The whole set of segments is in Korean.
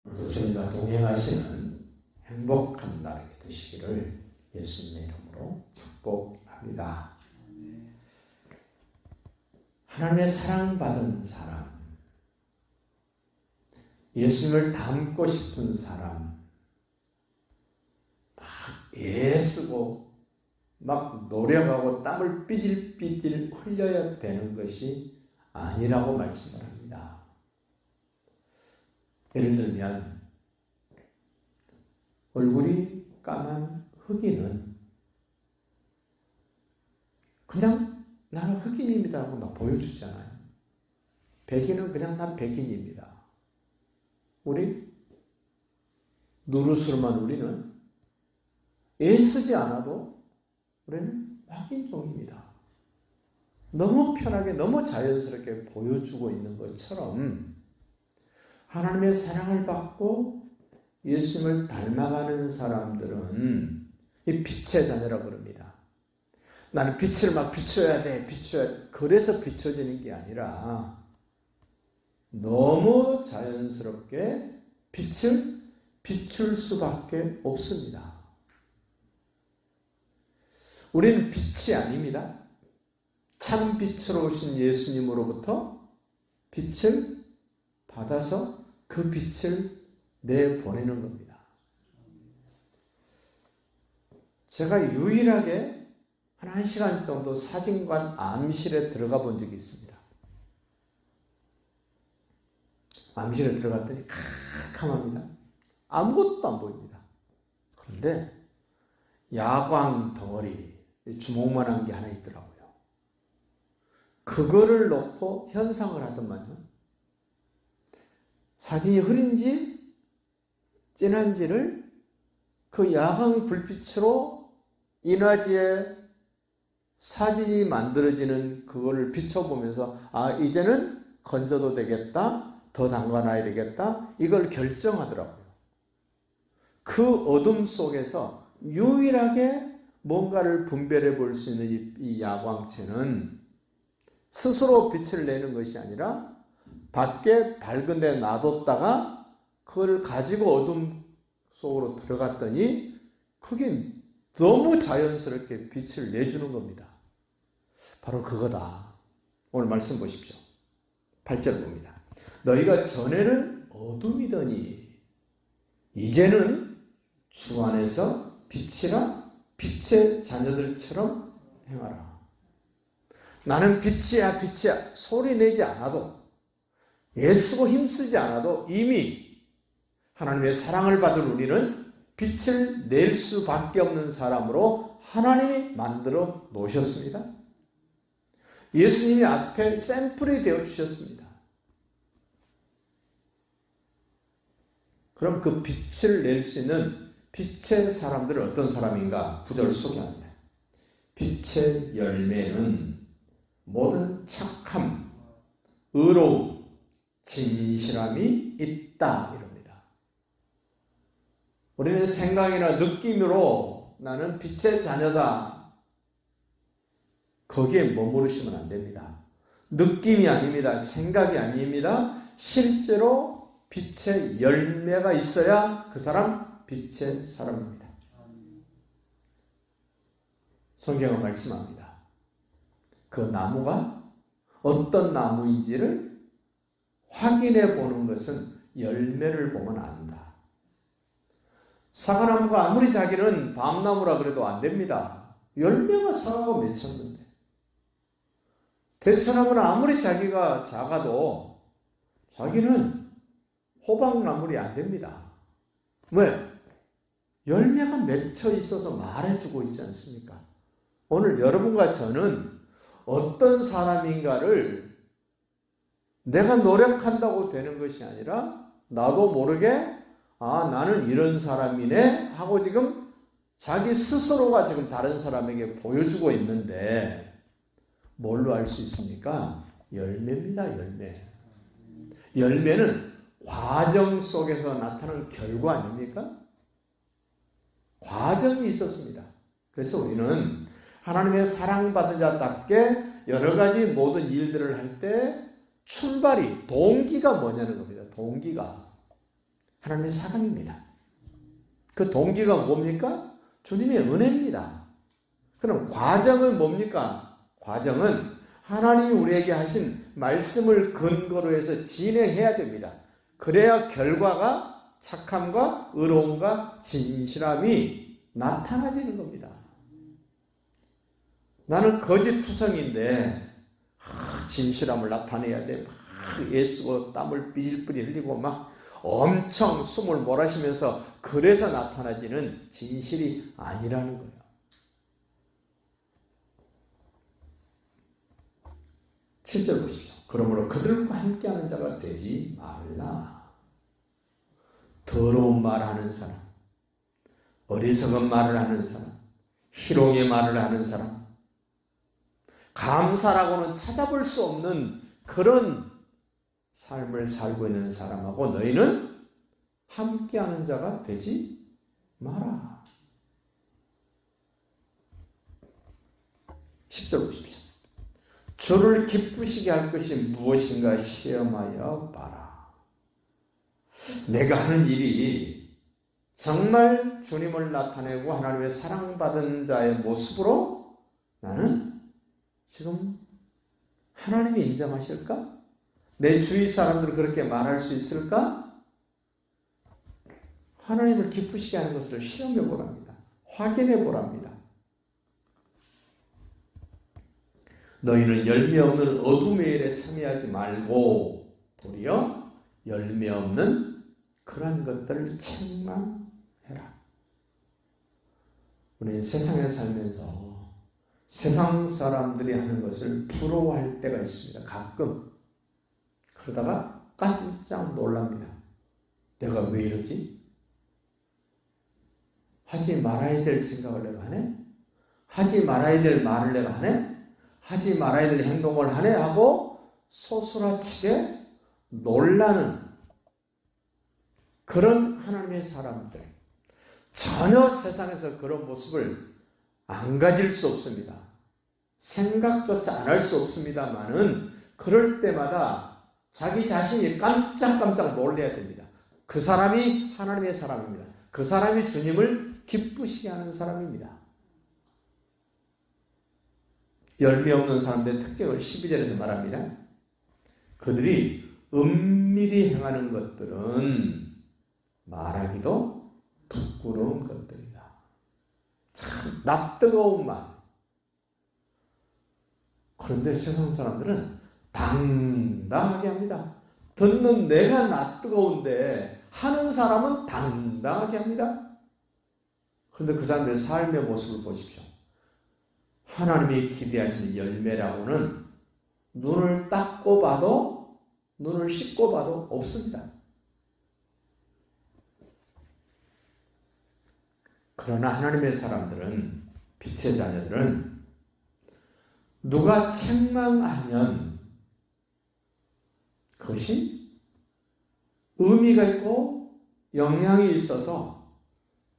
오늘도 주님과 동행하시는 행복한 날이 되시기를 예수님의 이름으로 축복합니다. 하나님의 사랑받은 사람, 예수님을 닮고 싶은 사람, 막 애쓰고 막 노력하고 땀을 삐질삐질 흘려야 되는 것이 아니라고 말씀을 합니다. 예를 들면 얼굴이 까만 흑인은 그냥 나는 흑인입니다 하고 막 보여주잖아요. 백인은 그냥 난 백인입니다. 우리 누르스름한 우리는 애쓰지 않아도 우리는 흑인종입니다. 너무 편하게 너무 자연스럽게 보여주고 있는 것처럼 하나님의 사랑을 받고 예수님을 닮아가는 사람들은 이 빛의 자녀라고 그럽니다. 나는 빛을 막 비춰야 돼, 그래서 비춰지는 게 아니라 너무 자연스럽게 빛을 비출 수밖에 없습니다. 우리는 빛이 아닙니다. 참 빛으로 오신 예수님으로부터 빛을 받아서 그 빛을 내보내는 겁니다. 제가 유일하게 한 1시간 정도 사진관 암실에 들어가 본 적이 있습니다. 암실에 들어갔더니 캄캄합니다. 아무것도 안 보입니다. 그런데 야광 덩어리, 주먹만한 게 하나 있더라고요. 그거를 놓고 현상을 하더만요. 사진이 흐린지 진한지를 그 야광 불빛으로 인화지에 사진이 만들어지는 그거를 비춰보면서 이제는 건져도 되겠다, 더 담가놔야 되겠다, 이걸 결정하더라고요. 그 어둠 속에서 유일하게 뭔가를 분별해 볼 수 있는 이 야광체는 스스로 빛을 내는 것이 아니라 밖에 밝은 데 놔뒀다가 그걸 가지고 어둠 속으로 들어갔더니 그게 너무 자연스럽게 빛을 내주는 겁니다. 바로 그거다. 오늘 말씀 보십시오. 8절 봅니다. 너희가 전에는 어둠이더니 이제는 주 안에서 빛이라 빛의 자녀들처럼 행하라. 나는 빛이야 소리 내지 않아도 애쓰고 힘쓰지 않아도 이미 하나님의 사랑을 받은 우리는 빛을 낼 수밖에 없는 사람으로 하나님이 만들어 놓으셨습니다. 예수님이 앞에 샘플이 되어 주셨습니다. 그럼 그 빛을 낼 수 있는 빛의 사람들은 어떤 사람인가? 9절 소개합니다. 빛의 열매는 모든 착함, 의로움, 진실함이 있다 이럽니다. 우리는 생각이나 느낌으로 나는 빛의 자녀다, 거기에 머무르시면 안 됩니다. 느낌이 아닙니다. 생각이 아닙니다. 실제로 빛의 열매가 있어야 그 사람 빛의 사람입니다. 성경은 말씀합니다. 그 나무가 어떤 나무인지를 확인해 보는 것은 열매를 보면 안다. 사과나무가 아무리 자기는 밤나무라 그래도 안 됩니다. 열매가 사과가 맺혔는데. 대추나무는 아무리 자기가 작아도 자기는 호박나물이 안 됩니다. 왜? 열매가 맺혀 있어서 말해주고 있지 않습니까? 오늘 여러분과 저는 어떤 사람인가를 내가 노력한다고 되는 것이 아니라 나도 모르게 나는 이런 사람이네 하고 지금 자기 스스로가 지금 다른 사람에게 보여주고 있는데 뭘로 알 수 있습니까? 열매입니다. 열매. 열매는 과정 속에서 나타나는 결과 아닙니까? 과정이 있었습니다. 그래서 우리는 하나님의 사랑받은 자답게 여러 가지 모든 일들을 할 때 출발이, 동기가 뭐냐는 겁니다. 동기가. 하나님의 사랑입니다. 그 동기가 뭡니까? 주님의 은혜입니다. 그럼 과정은 뭡니까? 과정은 하나님이 우리에게 하신 말씀을 근거로 해서 진행해야 됩니다. 그래야 결과가 착함과 의로움과 진실함이 나타나지는 겁니다. 나는 거짓투성인데 진실함을 나타내야 돼. 막 애쓰고 땀을 삐질삐질 흘리고 막 엄청 숨을 몰아쉬면서 그래서 나타나지는 진실이 아니라는 거예요. 7절 보십시오. 그러므로 그들과 함께하는 자가 되지 말라. 더러운 말하는 사람, 어리석은 말을 하는 사람, 희롱의 말을 하는 사람, 감사라고는 찾아볼 수 없는 그런 삶을 살고 있는 사람하고 너희는 함께하는 자가 되지 마라. 10절 보십시오. 주를 기쁘시게 할 것이 무엇인가 시험하여 봐라. 내가 하는 일이 정말 주님을 나타내고 하나님의 사랑받은 자의 모습으로 나는 지금 하나님이 인정하실까? 내 주위 사람들 그렇게 말할 수 있을까? 하나님을 기쁘시게 하는 것을 시험해 보랍니다. 확인해 보랍니다. 너희는 열매 없는 어둠의 일에 참여하지 말고 도리어 열매 없는 그런 것들을 책망해라. 우리는 세상에 살면서 세상 사람들이 하는 것을 부러워할 때가 있습니다. 가끔. 그러다가 깜짝 놀랍니다. 내가 왜 이러지? 하지 말아야 될 생각을 내가 하네? 하지 말아야 될 말을 내가 하네? 하지 말아야 될 행동을 하네? 하고 소스라치게 놀라는 그런 하나님의 사람들. 전혀 세상에서 그런 모습을 안 가질 수 없습니다. 생각조차 안 할 수 없습니다만은 그럴 때마다 자기 자신이 깜짝깜짝 놀라야 됩니다. 그 사람이 하나님의 사람입니다. 그 사람이 주님을 기쁘시게 하는 사람입니다. 열매 없는 사람들의 특징을 12절에서 말합니다. 그들이 은밀히 행하는 것들은 말하기도 부끄러운 것들이다. 참 낯뜨거운 말. 그런데 세상 사람들은 당당하게 합니다. 듣는 내가 낯뜨거운데 하는 사람은 당당하게 합니다. 그런데 그 사람들의 삶의 모습을 보십시오. 하나님이 기대하시는 열매라고는 눈을 닦고 봐도 눈을 씻고 봐도 없습니다. 그러나 하나님의 사람들은, 빛의 자녀들은 누가 책망하면 그것이 의미가 있고 영향이 있어서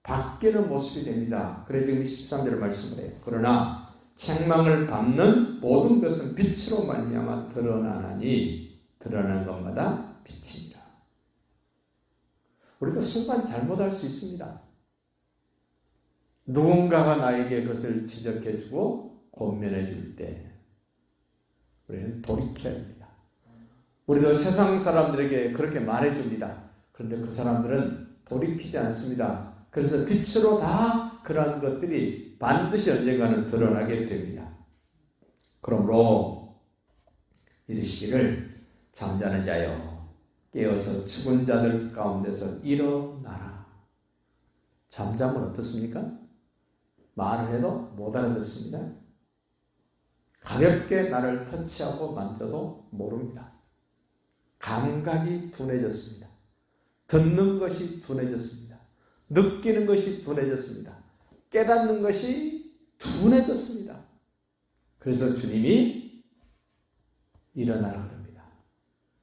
바뀌는 모습이 됩니다. 그래서 지금 13절을 말씀을 해요. 그러나 책망을 받는 모든 것은 빛으로 말미암아 드러나나니 드러나는 것마다 빛이니라. 우리도 순간 잘못할 수 있습니다. 누군가가 나에게 그것을 지적해주고 권면해줄 때 우리는 돌이켜야 합니다. 우리도 세상 사람들에게 그렇게 말해줍니다. 그런데 그 사람들은 돌이키지 않습니다. 그래서 빛으로 다 그러한 것들이 반드시 언젠가는 드러나게 됩니다. 그러므로 이르시기를 잠자는 자여 깨어서 죽은 자들 가운데서 일어나라. 잠잠은 어떻습니까? 말을 해도 못 알아듣습니다. 가볍게 나를 터치하고 만져도 모릅니다. 감각이 둔해졌습니다. 듣는 것이 둔해졌습니다. 느끼는 것이 둔해졌습니다. 깨닫는 것이 둔해졌습니다. 그래서 주님이 일어나라 그럽니다.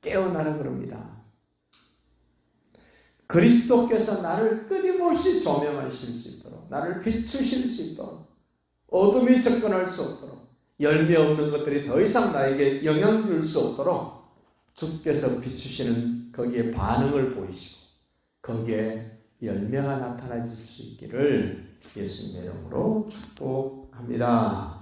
깨어나라 그럽니다. 그리스도께서 나를 끊임없이 조명하실 수 있도록, 나를 비추실 수 있도록, 어둠이 접근할 수 없도록, 열매 없는 것들이 더 이상 나에게 영향 줄 수 없도록 주께서 비추시는 거기에 반응을 보이시고 거기에 열매가 나타나질 수 있기를 예수님의 이름으로 축복합니다.